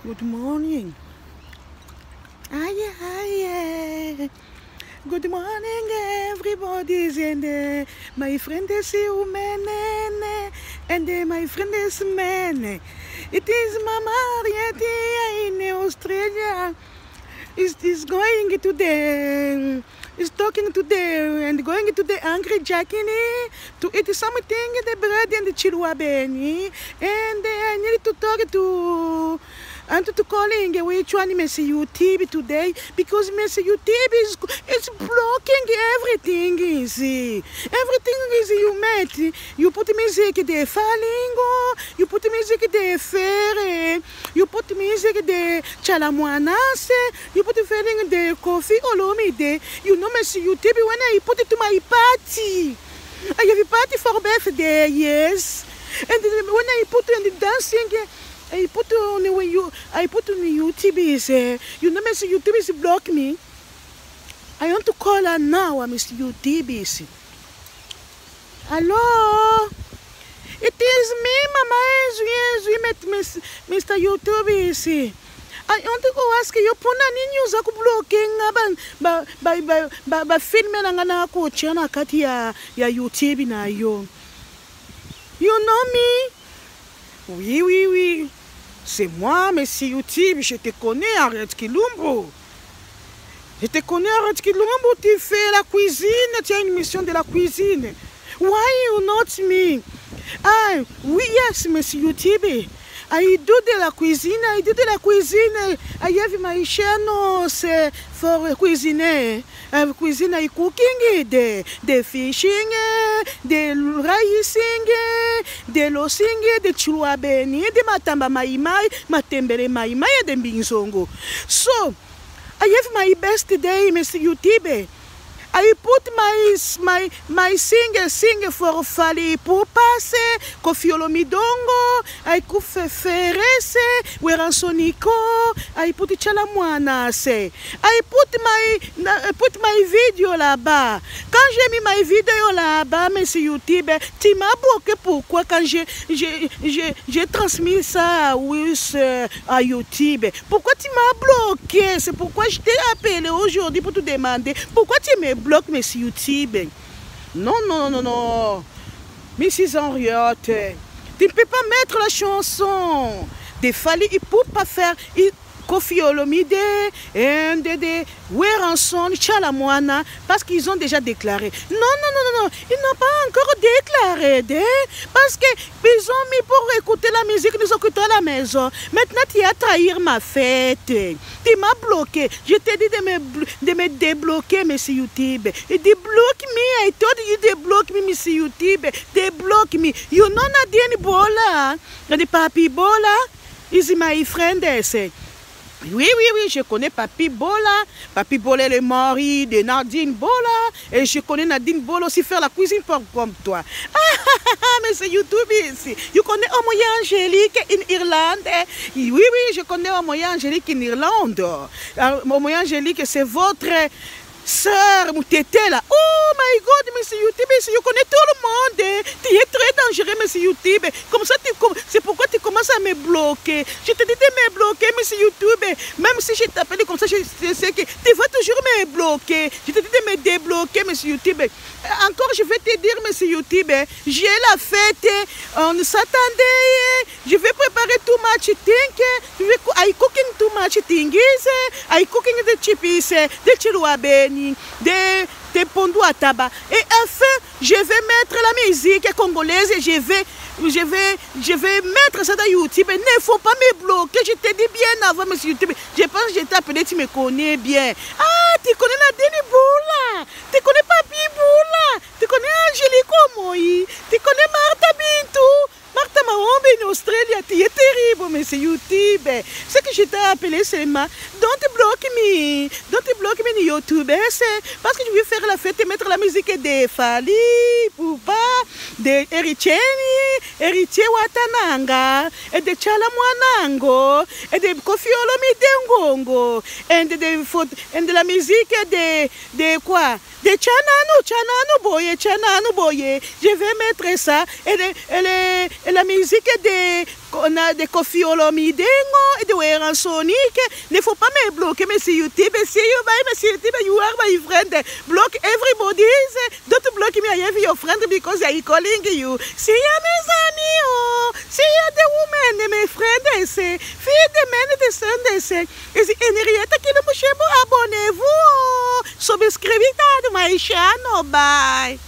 Good morning. Aye, aye. Good morning, everybody's in there. My friend is human, and my friend is man. It is Mama Ariete in Australia. Is going to the is talking to the and going to the Angry Jackini to eat something, the bread and the chiluabeni, and I need to talk to. And to calling which one Messi YouTube today because Messi YouTube is blocking everything. Everything is you met. You put music de Falingo, you put music de Ferre, you put music de Chalamuanase, you put feeling de Kofi Olomide. You know Messi YouTube when I put it to my party. I have a party for birthday, yes. And when I put in the dancing. I put on YouTube is you know Mr. YouTube is block me. I want to call her now, Mr. YouTube is. Hello? It is me, Mama. Yes, we met Mr. YouTube is. I want to go ask you, puna news aku blocking ba film na ko chana kati ya YouTube na yo. You know me? Oui, oui, oui. C'est moi, Messi YouTube, je te connais, arrête Kilumbo. Je te connais, arrête Kilumbo, tu fais la cuisine, tu as une mission de la cuisine. Why you not me? Ah, oui, yes, Messi YouTube. I do de la cuisine, I do de la cuisine. I have my channels for cuisine. I cuisine, I cooking, the fishing, the ricing, the losing, the chuabeni, the matamba maimai, matembere maimai, the binzongo. So, I have my best day, Mr. YouTube. I put my singer for Fali Pupase, Kofi Olomidongo, I could ferese, Weransoniko, I put Chalamuanase. I put my video là-bas. Quand j'ai mis my vidéo là-bas, Monsieur YouTube, tu m'as bloqué pourquoi quand j'ai transmis ça à YouTube. Pourquoi tu m'as bloqué? C'est pourquoi je t'ai appelé aujourd'hui pour te demander pourquoi tu me bloque Messi YouTube. Non, non, non, non. Mrs. Henriette, tu ne peux pas mettre la chanson. Des Fali, il ne peut pas faire Kofi Olomide et de Weranson, Chalamoana, parce qu'ils ont déjà déclaré. Non, non, non, non, non. Ils n'ont pas encore déclaré. Parce qu'ils ont mis pour écouter la musique, nous écoutons à la maison. Maintenant, tu as trahi ma fête. Tu m'as bloqué. Je t'ai dit de me débloquer, Monsieur YouTube. Et débloque me. I told you to block me, Monsieur YouTube. Débloque me. You know Nadine Bola? The Papi Bola is my friend. Oui, oui, oui, je connais Papi Bola. Papi Bola est le mari de Nadine Bola. Et je connais Nadine Bola aussi faire la cuisine comme toi. Mais c'est YouTube ici. Tu connais Omoya Angélique en Irlande? Oui, oui, je connais Omoya Angélique en Irlande. Omoya Angélique, c'est votre sœur Moutete là. Oh my God, Monsieur YouTube, je connais tout le monde. Tu es très dangereux, Monsieur YouTube. Comme ça, c'est pourquoi tu commences à me bloquer. Je te dis de me bloquer, Monsieur YouTube. Même si je t'appelle comme ça, je sais que tu vas toujours me bloquer. Je te dis de me débloquer, Monsieur YouTube. Encore, je vais te dire, Monsieur YouTube, j'ai la fête. On s'attendait. Je vais préparer too much thing. I cooking too much things. I cooking the chipis, the chiluabeni, de pondou à tabac. Et enfin, je vais mettre la musique congolaise et je vais mettre ça dans YouTube. Il ne faut pas me bloquer. Je te dis bien avant, Monsieur YouTube. Je pense que je t'ai appelé, tu me connais bien. Ah, tu connais Nadine Boula. Tu connais Papi Boula. Tu connais Angélique Omoyi. Tu connais Martha Bintou. Martha Mahombe en Australie, tu es terrible, Monsieur YouTube. Ce que je t'ai appelé seulement, don't block me. Don't block me sur YouTube. C'est parce que je veux faire la fête et mettre la musique de Fali, Poupa, de Héritier Watananga, et de Chalamuanango, et de Kofi Olomide Ngongo, et de la musique de quoi? de Tchanano Boye. Je vais mettre ça et la musique de Kofi Olomide et de Weran Sonic. Ne faut pas me bloquer, monsieur YouTube. See you bye, monsieur YouTube. You are my friend. Block everybody's. Don't block me. I have your friend because I calling you. See you, mes amis. Oh. See you, the women, my friends. Fille de men, the sons. Et si Henrietta qui le mouche, abonnez-vous. Subscribez à my channel. Bye.